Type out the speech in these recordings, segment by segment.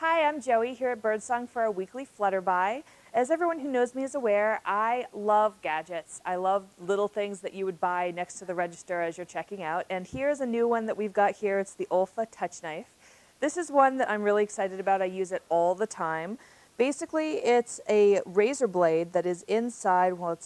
Hi, I'm Joey here at Birdsong for our weekly Flutterby. As everyone who knows me is aware, I love gadgets. I love little things that you would buy next to the register as you're checking out. And here's a new one that we've got here. It's the Olfa Touch Knife. This is one that I'm really excited about. I use it all the time. Basically, it's a razor blade that is inside, well,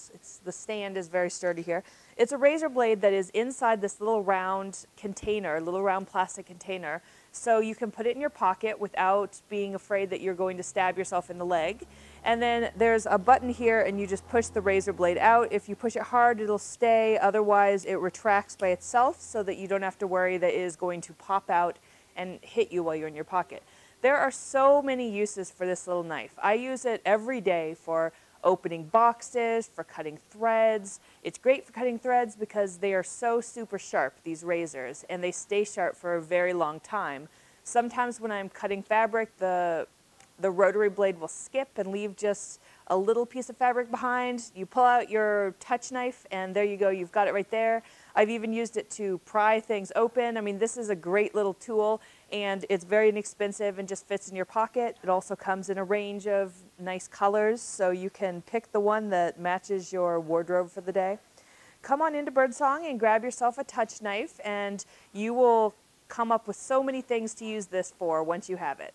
the stand is very sturdy here. It's a razor blade that is inside this little round container, little round plastic container, so you can put it in your pocket without being afraid that you're going to stab yourself in the leg. And then there's a button here and you just push the razor blade out. If you push it hard, it'll stay. Otherwise, it retracts by itself so that you don't have to worry that it is going to pop out and hit you while you're in your pocket. There are so many uses for this little knife. I use it every day for opening boxes, for cutting threads. It's great for cutting threads because they are so super sharp, these razors, and they stay sharp for a very long time. Sometimes when I'm cutting fabric, the rotary blade will skip and leave just a little piece of fabric behind. You pull out your touch knife and there you go, you've got it right there. I've even used it to pry things open. I mean, this is a great little tool and it's very inexpensive and just fits in your pocket. It also comes in a range of nice colors, so you can pick the one that matches your wardrobe for the day. Come on into Birdsong and grab yourself a touch knife and you will come up with so many things to use this for once you have it.